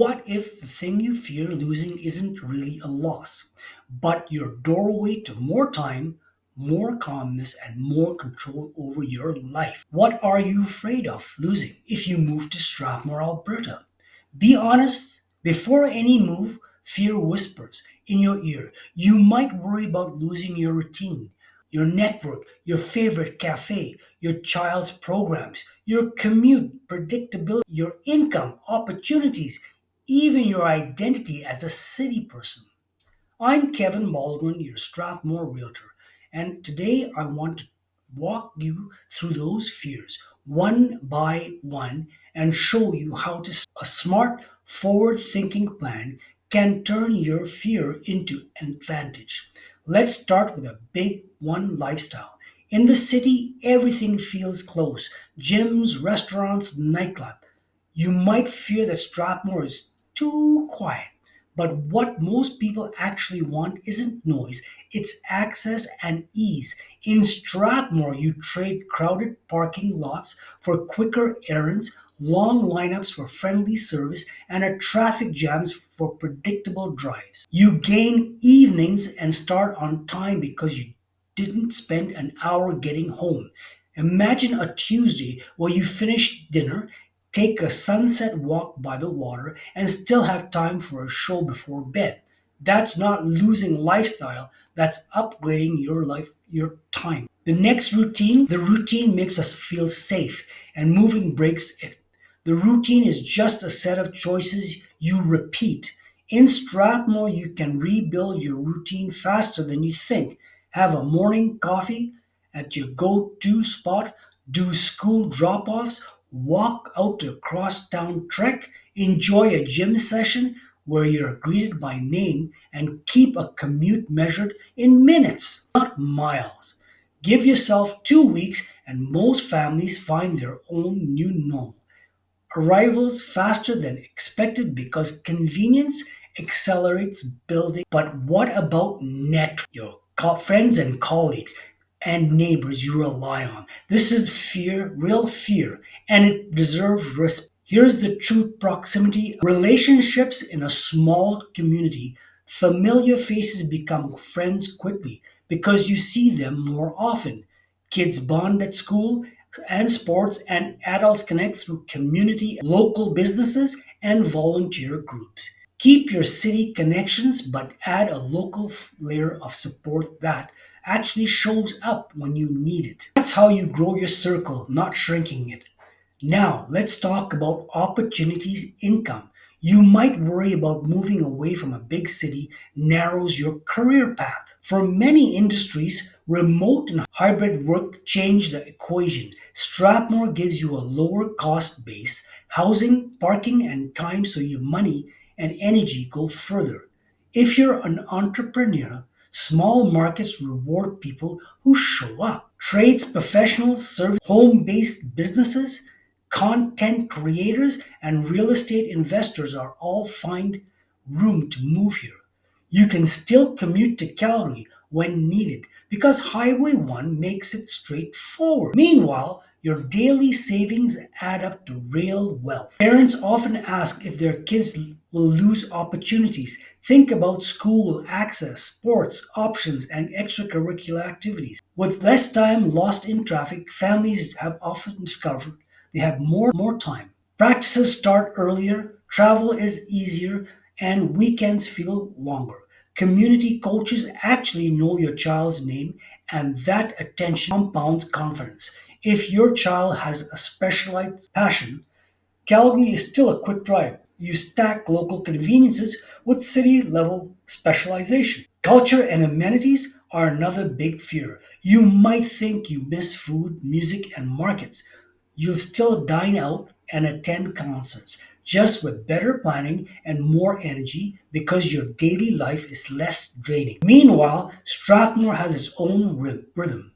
What if the thing you fear losing isn't really a loss, but your doorway to more time, more calmness, and more control over your life? What are you afraid of losing if you move to Strathmore, Alberta? Be honest. Before any move, fear whispers in your ear. You might worry about losing your routine, your network, your favorite cafe, your child's programs, your commute, predictability, your income, opportunities, even your identity as a city person. I'm Kevin Baldwin, your Strathmore realtor, and today I want to walk you through those fears one by one and show you how a smart, forward thinking plan can turn your fear into an advantage. Let's start with a big one: lifestyle. In the city, everything feels close: gyms, restaurants, nightclub. You might fear that Strathmore is too quiet, but what most people actually want isn't noise, it's access and ease. In Strathmore, you trade crowded parking lots for quicker errands, long lineups for friendly service, and a traffic jams for predictable drives. You gain evenings and start on time because you didn't spend an hour getting home. Imagine a Tuesday where you finish dinner, take a sunset walk by the water, and still have time for a show before bed. That's not losing lifestyle, that's upgrading your life, your time. The routine makes us feel safe, and moving breaks it. The routine is just a set of choices you repeat. In Strathmore, you can rebuild your routine faster than you think. Have a morning coffee at your go to spot, do school drop offs, walk out to a crosstown trek, enjoy a gym session where you're greeted by name, and keep a commute measured in minutes, not miles. Give yourself 2 weeks, and most families find their own new normal. Arrivals faster than expected because convenience accelerates building. But what about your friends and colleagues and neighbors you rely on? This is fear, real fear, and it deserves respect. Here's the truth: proximity, relationships in a small community, familiar faces become friends quickly because you see them more often. Kids bond at school and sports, and adults connect through community, local businesses, and volunteer groups. Keep your city connections, but add a local layer of support that actually shows up when you need it. That's how you grow your circle, not shrinking it. Now, let's talk about opportunities income. You might worry about moving away from a big city narrows your career path. For many industries, remote and hybrid work change the equation. Strathmore gives you a lower cost base, housing, parking, and time, so your money and energy go further. If you're an entrepreneur, small markets reward people who show up. Trades professionals, service, home based businesses, content creators, and real estate investors are all find room to move here. You can still commute to Calgary when needed because Highway 1 makes it straightforward. Meanwhile, your daily savings add up to real wealth. Parents often ask if their kids will lose opportunities. Think about school access, sports options, and extracurricular activities. With less time lost in traffic, families have often discovered they have more time. Practices start earlier, travel is easier, and weekends feel longer. Community coaches actually know your child's name, and that attention compounds confidence. If your child has a specialized passion, Calgary is still a quick drive. You stack local conveniences with city level specialization. Culture and amenities are another big fear. You might think you miss food, music, and markets. You'll still dine out and attend concerts, just with better planning and more energy because your daily life is less draining. Meanwhile, Strathmore has its own rhythm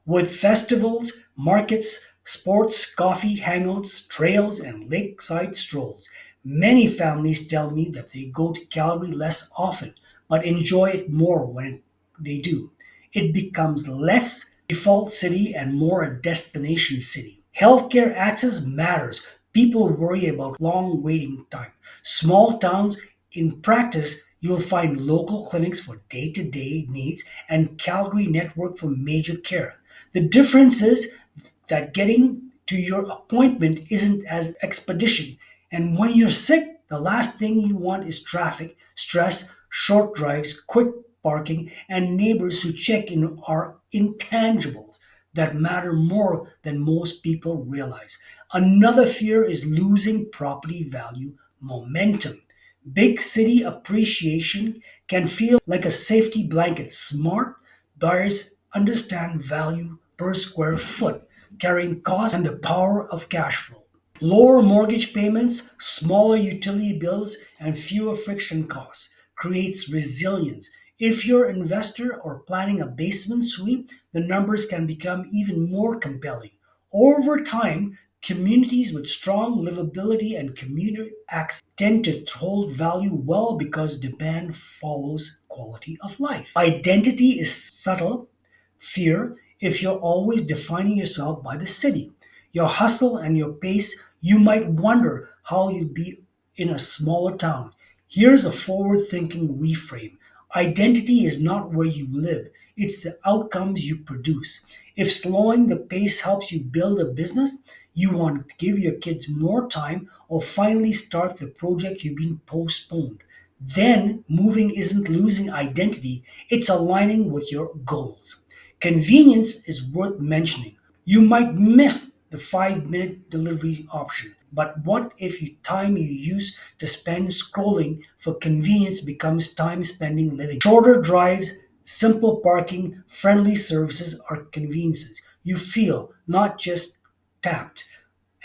with festivals, markets, sports, coffee, hangouts, trails, and lakeside strolls. Many families tell me that they go to Calgary less often, but enjoy it more when they do. It becomes less default city and more a destination city. Healthcare access matters. People worry about long waiting time. Small towns, in practice, you'll find local clinics for day to day needs and Calgary network for major care. The difference is that getting to your appointment isn't as expedition. And when you're sick, the last thing you want is traffic, stress, short drives, quick parking, and neighbors who check in are intangibles that matter more than most people realize. Another fear is losing property value momentum. Big city appreciation can feel like a safety blanket. Smart buyers understand value per square foot, carrying costs and the power of cash flow. Lower mortgage payments, smaller utility bills, and fewer friction costs creates resilience. If you're an investor or planning a basement suite, the numbers can become even more compelling. Over time, communities with strong livability and commuter access tend to hold value well because demand follows quality of life. Identity is subtle fear if you're always defining yourself by the city, your hustle, and your pace. You might wonder how you'd be in a smaller town. Here's a forward thinking reframe: identity is not where you live, it's the outcomes you produce. If slowing the pace helps you build a business, you want to give your kids more time, or finally start the project you've been postponed, then moving isn't losing identity, it's aligning with your goals. Convenience is worth mentioning. You might miss the 5-minute delivery option, but what if you time you use to spend scrolling for convenience becomes time spending living? Shorter drives, simple parking, friendly services are conveniences you feel, not just tapped.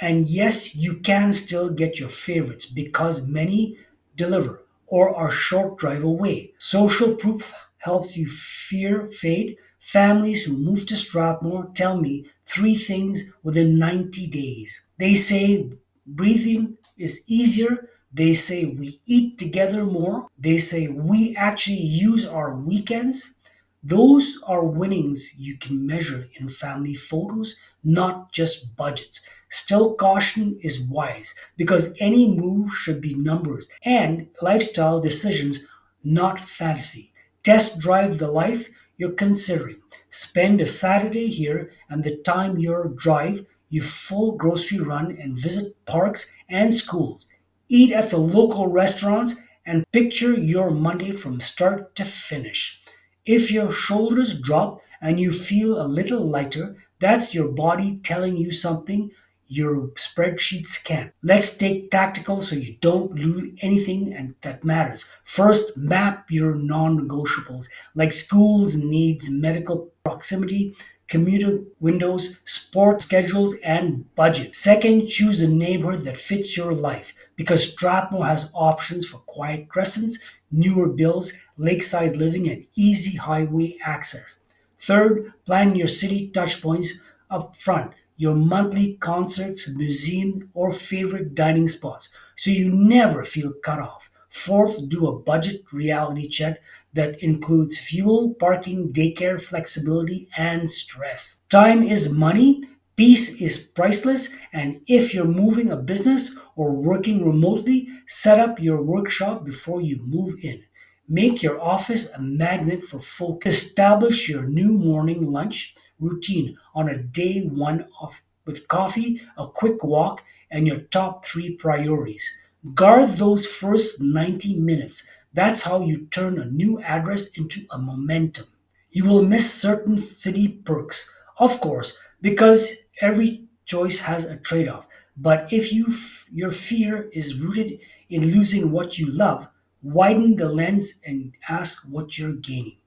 And yes, you can still get your favorites because many deliver or are short drive away. Social proof helps you fear fade. Families who move to Strathmore tell me three things within 90 days. They say breathing is easier. They say we eat together more. They say we actually use our weekends. Those are winnings you can measure in family photos, not just budgets. Still, caution is wise because any move should be numbers and lifestyle decisions, not fantasy. Test drive the life you're considering. Spend a Saturday here, and the time your drive, you full grocery run and visit parks and schools. Eat at the local restaurants and picture your Monday from start to finish. If your shoulders drop and you feel a little lighter, that's your body telling you something your spreadsheets can't. Let's take tactical so you don't lose anything and that matters. First, map your non-negotiables like schools needs, medical proximity, commuter windows, sport schedules, and budget. Second, choose a neighborhood that fits your life because Strathmore has options for quiet crescents, newer builds, lakeside living, and easy highway access. Third, plan your city touchpoints up front, your monthly concerts, museum, or favorite dining spots, so you never feel cut off. Fourth, do a budget reality check that includes fuel, parking, daycare, flexibility, and stress. Time is money, peace is priceless, and if you're moving a business or working remotely, set up your workshop before you move in. Make your office a magnet for focus. Establish your new morning lunch routine on a day one of with coffee, a quick walk, and your top three priorities. Guard those first 90 minutes. That's how you turn a new address into a momentum. You will miss certain city perks, of course, because every choice has a trade off. But if your fear is rooted in losing what you love, widen the lens and ask what you're gaining.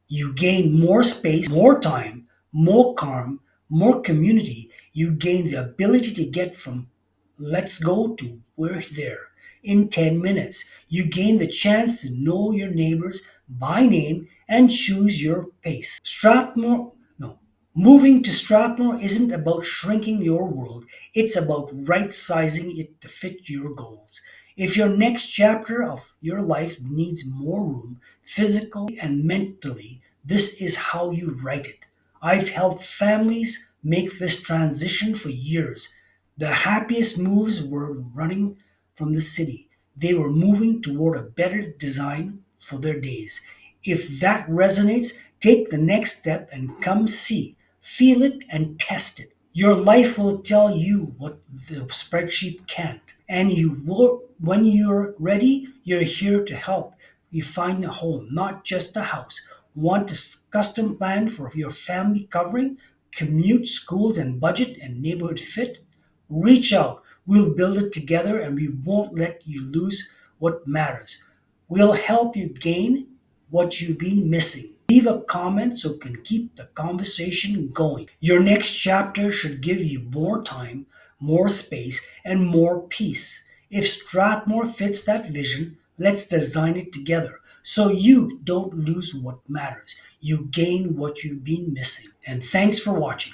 You gain more space, more time, more calm, more community. You gain the ability to get from let's go to we're there in 10 minutes. You gain the chance to know your neighbors by name and choose your pace. Strathmore, no, moving to Strathmore isn't about shrinking your world, it's about right sizing it to fit your goals. If your next chapter of your life needs more room, physically and mentally, this is how you write it. I've helped families make this transition for years. The happiest moves were running from the city. They were moving toward a better design for their days. If that resonates, take the next step and come see, feel it, and test it. Your life will tell you what the spreadsheet can't. And you will, when you're ready, you're here to help you find a home, not just a house. Want a custom plan for your family covering, commute, schools, and budget and neighborhood fit? Reach out. We'll build it together and we won't let you lose what matters. We'll help you gain what you've been missing. Leave a comment so we can keep the conversation going. Your next chapter should give you more time, more space, and more peace. If Strathmore fits that vision, let's design it together so you don't lose what matters. You gain what you've been missing. And thanks for watching.